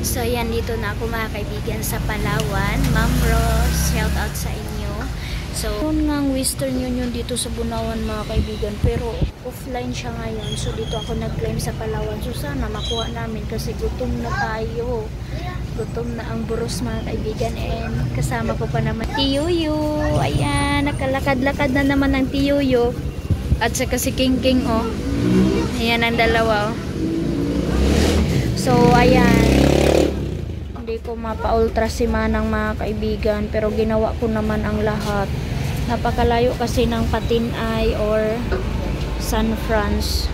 So yan, dito na ako mga kaibigan sa Palawan. Ma'am Rose, shout out sa inyo. So yun nga ang Western Union dito sa Bunawan mga kaibigan, pero offline siya ngayon. So dito ako nag-claim sa Palawan. So sana makuha namin kasi gutom na tayo. Gutom na ang buros mga kaibigan. And kasama ko pa naman Tiyuyo. Ayan, nakalakad-lakad na naman ng Tiyuyo. At saka si King King, oh. Ayan ang dalawa, oh. So ayan, hindi ko mapa-ultra si Manang mga kaibigan, pero ginawa ko naman ang lahat. Napakalayo kasi ng Patinay or San Franz.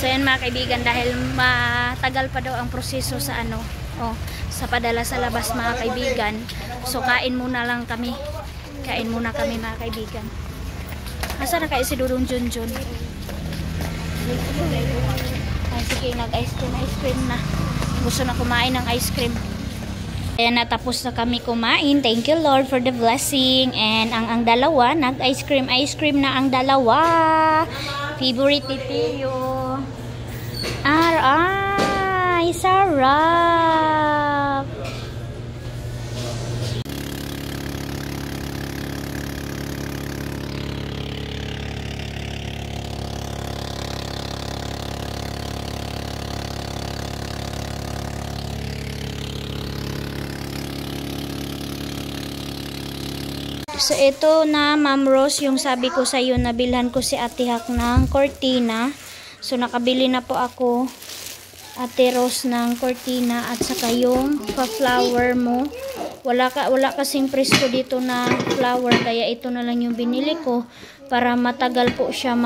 So yan mga kaibigan, dahil matagal pa daw ang proseso sa sa padala sa labas mga kaibigan. So kain muna lang kami. Kain muna kami mga kaibigan. Asa na kayo si Dudong Junjun? Ay, sige, nag-ice cream na. Gusto na kumain ng ice cream. Ayan, natapos na kami kumain. Thank you Lord for the blessing. And ang dalawa, nag-ice cream na ang dalawa. Favorite ni Tiyo. Aray, sarap. So ito na Ma'am Rose, yung sabi ko sa iyo, nabilhan ko si Ate Hak ng cortina. So nakabili na po ako, Ate Rose, ng cortina at saka yung pa-flower mo. Wala kasing presko dito na flower, kaya ito na lang yung binili ko para matagal po siya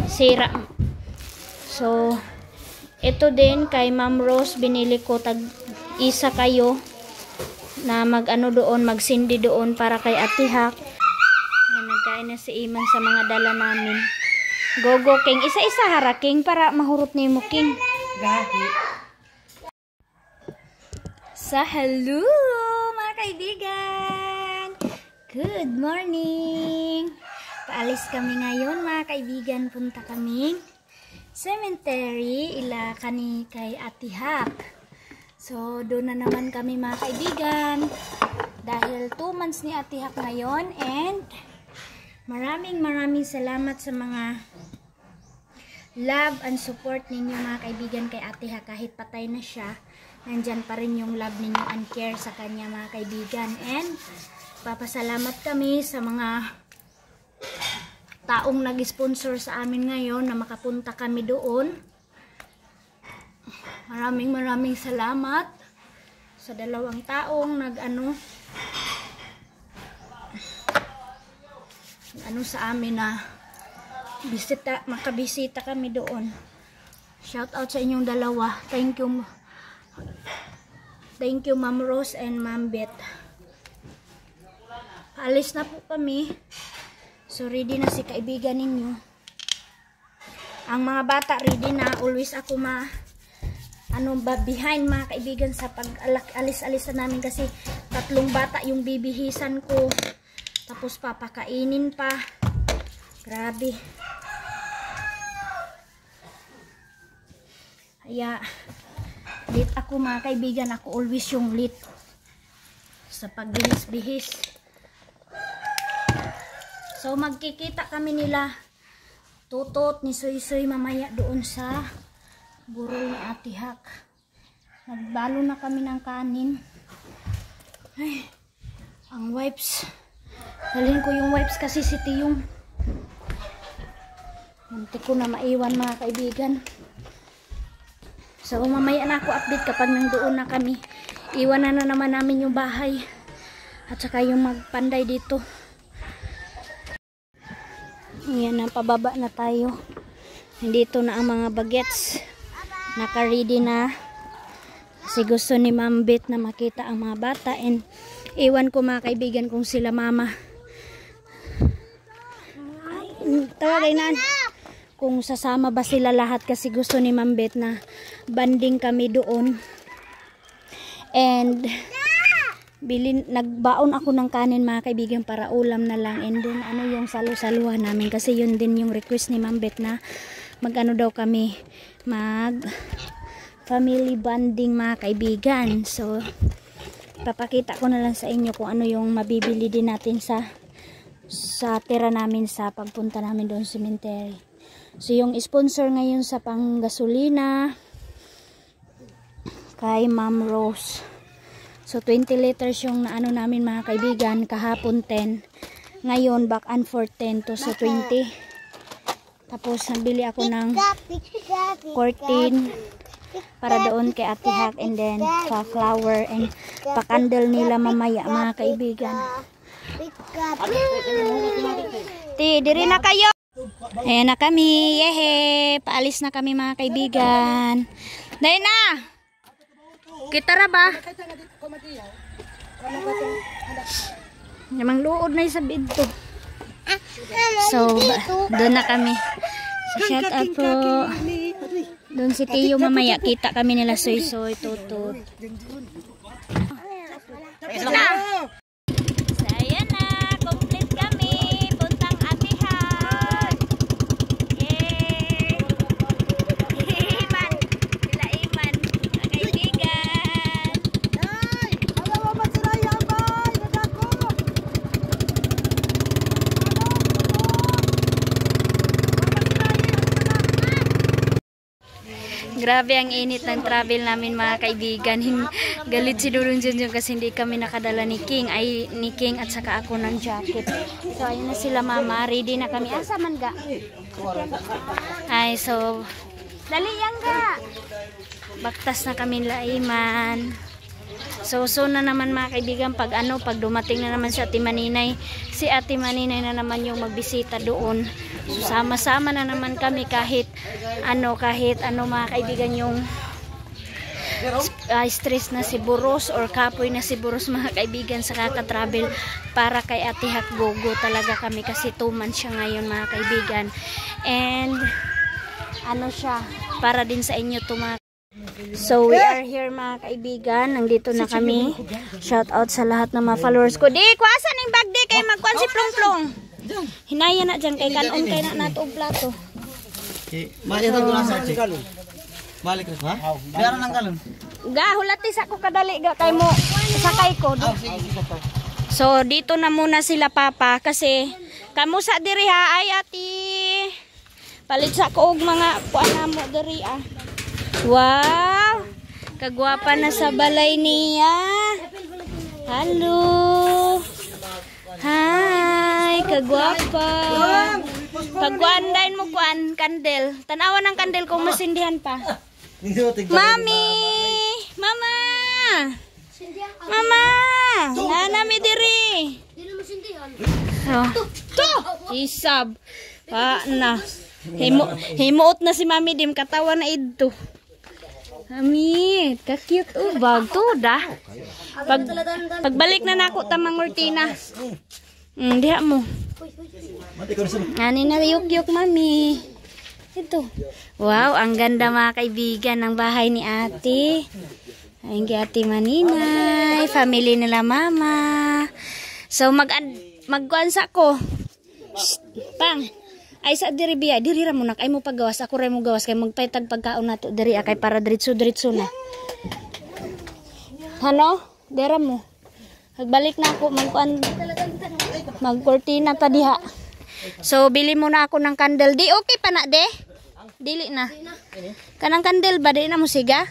sira. So ito din kay Ma'am Rose, binili ko isa kayo na magsindi doon para kay Ate Hak. Yan, nagkain na si Iman sa mga dala namin. Go King, isa-isa hara King para mahurot ni mo King. Gahi. Sa hello mga kaibigan. Good morning. Paalis kami ngayon mga kaibigan, punta kami cemetery ila kani kay Ate Hak. So, doon na naman kami mga kaibigan. Dahil 2 months ni Ate Hak ngayon. And maraming salamat sa mga love and support ninyo mga kaibigan kay Ate Hak. Kahit patay na siya, nandyan pa rin yung love ninyo and care sa kanya mga kaibigan. And papasalamat kami sa mga taong nag-sponsor sa amin ngayon na makapunta kami doon. Maraming salamat sa 2 taong sa amin na makabisita kami doon. Shout out sa inyong 2. Thank you Ma'am Rose and Ma'am Beth. Paalis na po kami. So ready na si kaibigan ninyo. Ang mga bata ready na. Always ako behind mga kaibigan sa pag-alis-alis na namin kasi 3 bata yung bibihisan ko. Tapos papakainin pa. Grabe. Kaya late ako mga kaibigan. Ako always yung late sa pagbihis-bihis. So magkikita kami nila Tutot ni Soy mamaya doon sa burol ni Ate Hak. Nagbalo na kami ng kanin. Ay, ang wipes. Dalhin ko yung wipes kasi si Tiyong. Munti ko na maiwan mga kaibigan. So mamaya na ako update kapag nandoon na kami. Iwanan na naman namin yung bahay. At saka yung magpanday dito. Ayan na, pababa na tayo. Nandito na ang mga bagets. Naka-ready na. Kasi gusto ni Ma'am Beth na makita ang mga bata. And iwan ko mga kaibigan kung sila mama. Tawagay na. Kung sasama ba sila lahat kasi gusto ni Ma'am Beth na banding kami doon. And nagbaon ako ng kanin mga kaibigan para ulam na lang. And dun yung salu-saluhan namin kasi yun din yung request ni Ma'am Beth na mag-ano daw kami, mag family bonding mga kaibigan. So papakita ko na lang sa inyo kung ano yung mabibili din natin sa tira namin sa pagpunta namin doon sa cemetery. So yung sponsor ngayon sa panggasolina kay Ma'am Rose. So 20 liters yung naano namin mga kaibigan, kahapon 10. Ngayon back and forth 10 to so 20. Tapos nabili ako ng curtain para doon kay Ate Hak, and then flower and pa-candle nila mamaya mga kaibigan. Diri na kayo. Ayan na kami. Yehe. Paalis na kami mga kaibigan. Dahil na. Kita ra ba? Namang luod na sa bidto. So, doon na kami. So, shout out po. Doon si Tiyo mamaya. Kita kami nila soy-soy, tutut. So, ayan na. Complete kami. Puntang Ate Hak. Yay! Iman. Sila Iman. Mga kaibigan. Grabe ang init ng travel namin mga kaibigan. Galit si Dudong Junjun kasi hindi kami nakadala ni King at saka ako ng jacket. So ayun na sila mama, ready na kami. Asa man ga? Ay so dali yan ga. Baktas na kami laiman. So na naman mga kaibigan pag dumating na naman si Ate Maninay na naman yung magbisita doon. So sama-sama na naman kami kahit mga kaibigan yung stress na si Buros or kapoy na si Buros mga kaibigan sa kaka-travel para kay Ate Hak gogo talaga kami kasi 2 months siya ngayon mga kaibigan. And siya para din sa inyo mga. So we are here mga kaibigan, nandito na kami. Shout out sa lahat ng mga followers ko. Di, kuwasan yung bag di kay magkuhan si Plong Plong. Hinaya na dyan kay kanon kay na nato og plato. Balik na gulasa si kalon. Balik na ha? Biaran ng kalon. Ga hulatis ako kadali ga kay mo sakay ko. So dito na muna sila papa kasi kamo sa diri ha ay ati. Palit sa ko og mga kuan mo diri ah. Wow! Kagwapa na sa balay niya. Hello. Hi, kagwapa. Pagkuandain mo kandel. Tanawan ng kandel kung masindihan pa. Mami! Mama! Mama! Nanami diri. To! Isab. Pa na. Himuot na si Mami dim katawa na idto. Mami, ka-cute bag to da. Pagbalik na nako tamang Martina. Diha mo. Ani na yuk-yuk Mami. Ito. Wow, ang ganda mga kaibigan ng bahay ni Ate. Ang Ate Maninay, family nila Mama. So magkuansa ko. Pang. Ay sa diri biya, diri ra mo nak ay mo paggawas, ako ra mo gawas kay magpaytag pagkaon nato diri kay para diretso na. Ano? Dira mo. Magbalik na ako magkortina ta diha. So bili muna ako ng candle. Di okay pa na de? Dili na. Kanang candle ba di na mo siga?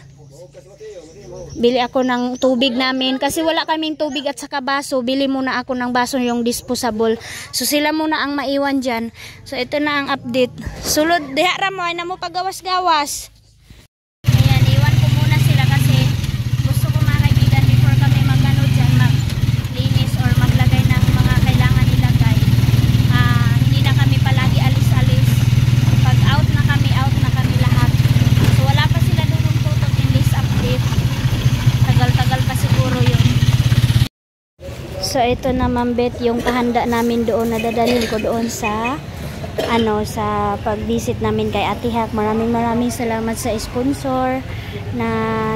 Bili ako ng tubig namin kasi wala kaming tubig at saka baso. Bili muna ako ng baso yung disposable. So sila muna ang maiwan dyan. So ito na ang update. Sulod, diha ra mo ay na mo pagawas-gawas. Ayan, iwan ko muna sila kasi gusto ko mga kaibigan before kami magano dyan, maglinis or maglagay ng mga kailangan ilagay. Hindi na kami palagi alis-alis. Pag out na kami lahat. So wala pa sila doon tutok in this update. Tagal-tagal pa siguro yun. So ito naman bet yung kahanda namin doon na dadalhin ko doon sa sa pag-visit namin kay Ate Hak. Maraming salamat sa sponsor na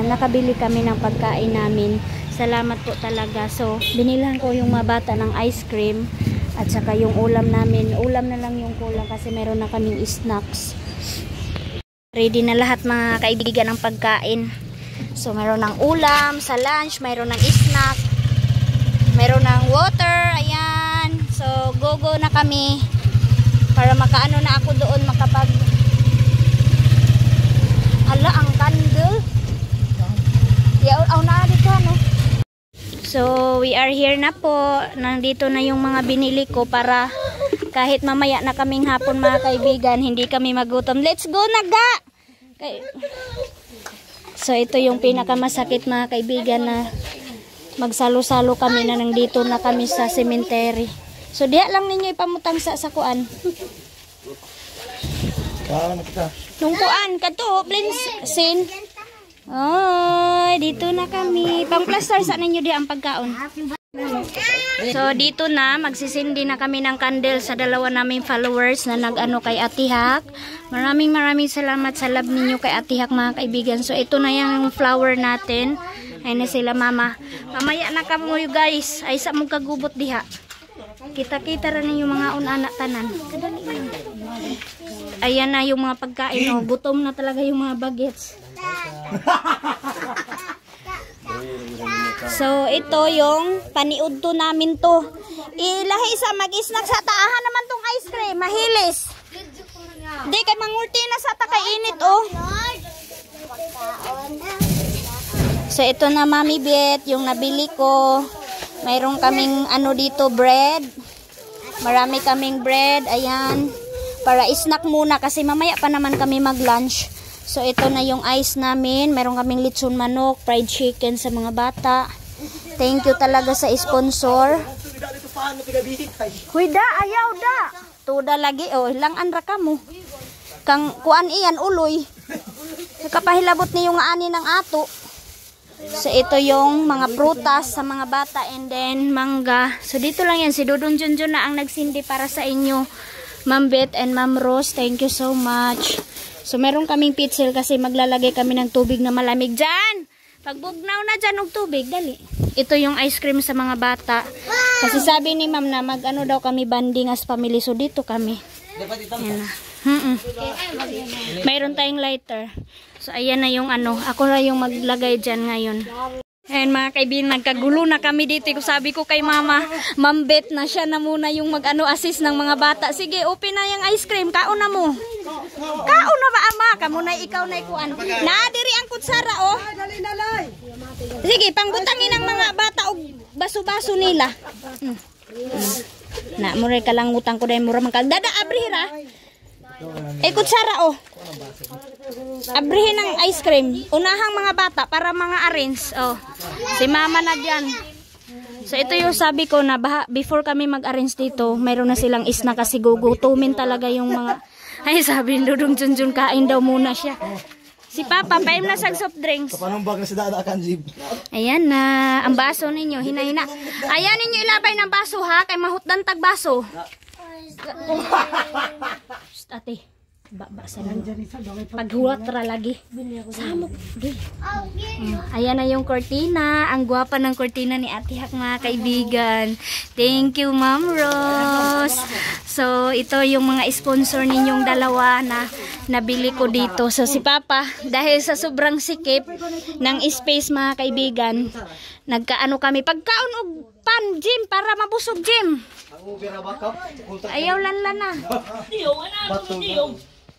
nakabili kami ng pagkain namin. Salamat po talaga. So binilhan ko yung mga bata ng ice cream at saka yung ulam namin. Ulam na lang yung kulang kasi meron na kaming snacks. Ready na lahat mga kaibigan ng pagkain. So mayroon ng ulam sa lunch, mayroon ng snack, mayroon ng water, ayan. So go na kami para makaano na ako doon, makapag hala ang candle. Yaw na dito no. So we are here na po. Nandito na yung mga binili ko para kahit mamaya na kaming hapon mga kaibigan, hindi kami magutom. Let's go naga! Okay. So ito yung pinakamasakit mga kaibigan na magsalo-salo kami na nandito na kami sa cemetery. So diha lang ninyo ipamutang sa kuan. Nung kuan, kato, Blinsin. Oy, dito na kami. Pang-plaster sa ninyo di ang pagkaon. So dito na magsisindi na kami ng candle sa dalawa naming followers na nag-ano kay Atihak. Maraming salamat sa love ninyo kay Atihak mga kaibigan. So ito na yung flower natin. Ayun na sila mama. Mamaya na kamo you guys. Ay sa mong kagubot diha. Kita-kita ra ninyo mga una-anak tanan. Kadali lang. Ayan na yung mga pagkain. Oh. Gutom na talaga yung mga bagets. So, ito yung paniudto namin to. Ilahi sa mag-snack sa taahan naman tong ice cream. Mahilis. Di kay mangulti na sa takainit, oh. So, ito na Mami Bet, yung nabili ko. Mayroon kaming ano dito, bread. Marami kaming bread. Ayan. Para snack muna kasi mamaya pa naman kami mag-lunch. So, ito na yung ice namin. Meron kaming lechon manok, fried chicken sa mga bata. Thank you talaga sa sponsor. Huwida, ayaw da. Tuda lagi. O, ilang anra ka mo. Kang kuan iyan, uloy. Kapahilabot niyo nga ani ng ato. So, ito yung mga prutas sa mga bata and then mangga. So, dito lang yan. Si Dudong Junjun na ang nagsindi para sa inyo. Ma'am Beth and Ma'am Rose, thank you so much. So, meron kaming pitsil kasi maglalagay kami ng tubig na malamig dyan. Pagbugnaw na dyan ng tubig, dali. Ito yung ice cream sa mga bata. Kasi sabi ni ma'am na mag-ano daw kami banding as family. So, dito kami. Ayan na. Mayroon tayong lighter. So, ayan na yung ano. Ako na yung maglagay dyan ngayon. Ayan mga kaibigan, nagkagulo na kami dito. Sabi ko kay mama, Ma'am Beth na siya na muna yung mag-ano assist ng mga bata. Sige, open na yung ice cream. Kaon na mo. Kaon na ba ama? Kamu na ikaw na ikuan. Nadiri ang kutsara oh. Sige, pangbutangin ng mga bata og baso-baso nila. Na, muray ka lang utang ko dahil mura man ka. Dada, abrihira. Kutsara oh. Abrihin ng ice cream. Unahang mga bata para mga arrange. Oh. Si mama na dyan. So ito yung sabi ko na before kami mag-arrange dito, mayroon na silang isna kasi gugutumin talaga yung mga. Ay sabi ni Dudong Junjun, kain daw muna siya. Si Papa, paim na sa soft drinks. Kapanumbag na si Dada Kanjib. Ayan na. Ang baso ninyo, hina-hina. Ayan ninyo ilabay ng baso ha, kay mahutdan tag baso. Ate. Basa na. Paghulat ra lagi. Samok. Ayan na yung kortina. Ang gwapa ng kortina ni Ate Hak mga kaibigan. Thank you Ma'am Rose. So ito yung mga sponsor ninyong dalawa na nabili ko dito. So si Papa dahil sa sobrang sikip ng space mga kaibigan, nagkaano kami pagkaon og pan Jim para mabusog Jim. Ayaw lanlan na.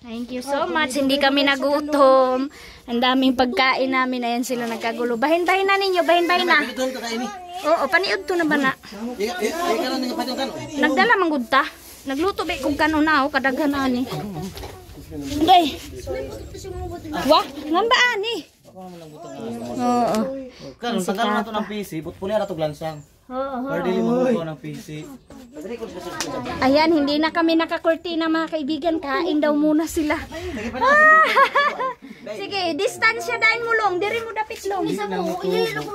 Thank you so much. Hindi kami nagutom. Ang daming pagkain namin. Ayan sila nagkagulo. Bahin-bahin na ninyo. Bahin-bahin na. Oo, paniud to na ba na? Nagdala manggudta. Nagluto ba kung kanon na ako. Kadaghan ani. Day. Wah, ngambaan eh. Oo. Karon pagkaroon nato ng PC, but puli nato glansang. Pero dili mo ko ng PC. Ayan, hindi na kami nakakurtina mga kaibigan. Kain daw muna sila. Sige, distansya dahil mulong. Diri mo dapit long.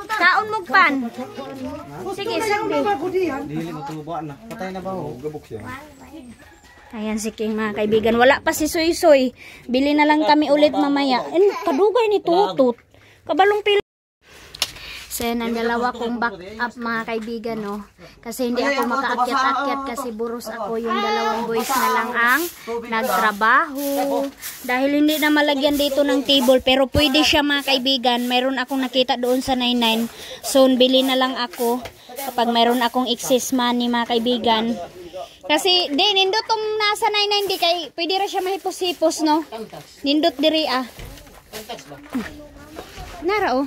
Kaon mo pan. Sige, sangbi. Dili mo tubo na. Patay na ba ho? Gabok siya. Ayan si King mga kaibigan. Wala pa si Soy Soy. Bili na lang kami ulit mamaya. Kadugay ni Tutut. Kabalong pila. So yan ang dalawa kong backup mga kaibigan, no. Kasi hindi ako makaakyat-akyat kasi buros ako. Yung dalawang boys na lang ang nagtrabaho. Dahil hindi na malagyan dito ng table, pero pwede siya mga kaibigan. Mayroon akong nakita doon sa 99. So bili na lang ako kapag mayroon akong excess money mga kaibigan. Kasi nindot tong nasa 99 di kay pwede ra siya mahipos-hipos, no. Nindot diri Nara oh.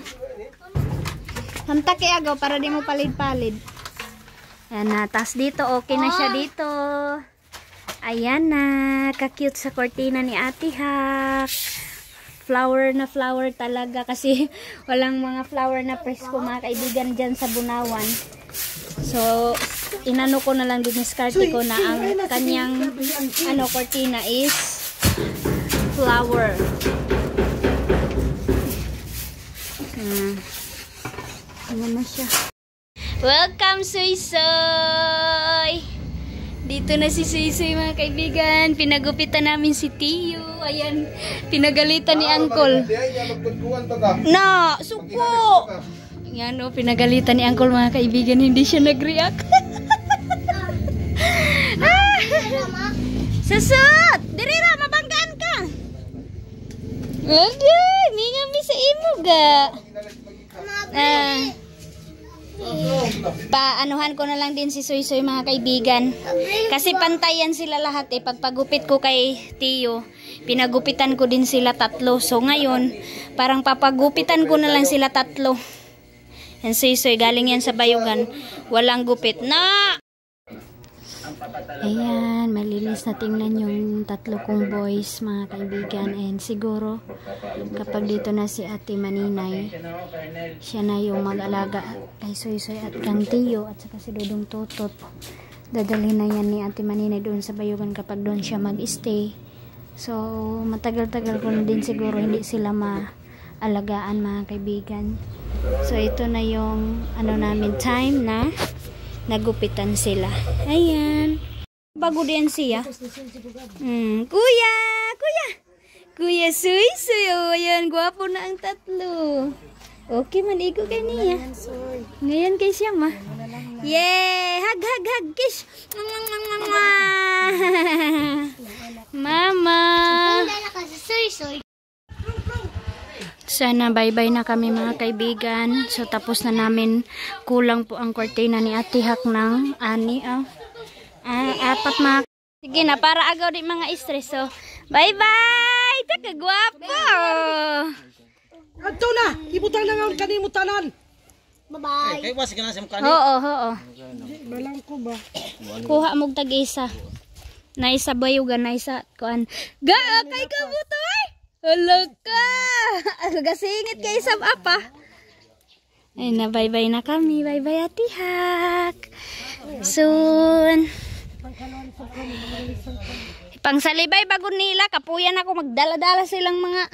Hamtak agaw para di mo palid-palid. Ayan na. Tas dito, okay na siya dito. Ayan na. Ka-cute sa kortina ni Ate Hak. Flower na flower talaga. Kasi walang mga flower na presko mga kaibigan dyan sa Bunawan. So, inano ko na lang din, diskarte ko na ang kanyang kortina is flower. Ayan na siya. Welcome, Soy-Soy! Dito na si Soy-Soy mga kaibigan. Pinagupitan namin si Tiyo. Ayan, pinagalitan ni Uncle. No, suko! Ayan o, pinagalitan ni Uncle mga kaibigan. Hindi siya nag-react. Susut! Dirira, mabanggaan ka! Aday, mingami sa imo ga. Paanuhan ko na lang din si Soy-Soy mga kaibigan. Kasi pantayan sila lahat eh. Pagpagupit ko kay Tiyo, pinagupitan ko din sila tatlo. So ngayon, parang papagupitan ko na lang sila tatlo. Yan Soy-Soy, galing yan sa bayugan. Walang gupit na! Ayan, malinis na tingnan yung tatlo kong boys mga kaibigan. And siguro kapag dito na si Ate Maninay, siya na yung mag-alaga kay Soy-Soy at kang Tiyo at saka si Dudong Totot. Dadalhin na yan ni Ate Maninay doon sa bayugan kapag doon siya mag-stay. So matagal-tagal ko na din siguro hindi sila maalagaan mga kaibigan. So ito na yung namin time na nagupitan sila. Ayan. Bago din siya. Kuya! Kuya Soy-Soy. Oh, ayan. Gwapo na ang tatlo. Okay, manigo kay niya. Ngayon kay siya ma. Yay! Hug! Kiss! Mama! Sana bye-bye na kami mga kaibigan. So tapos na namin, kulang po ang kortina ni Ate Hak ng apat mga. Sige na, para agaw di mga stress. So bye-bye! Takagwapo! Adto na! Ibutang na nga kanimutanan! Bye-bye! Kaya was ka na sa mukha ni? Oo. Balang ko ba? Kuha mong tag-isa. Naisa bayugan, naisa kuan. Kay kabutoy! Hala ka! Gasingit kay isang apa. Ay na, bye-bye na kami. Bye-bye Ate Hak. Soon. Pangsalibay bago nila. Kapuyan ako. Magdala-dala silang mga...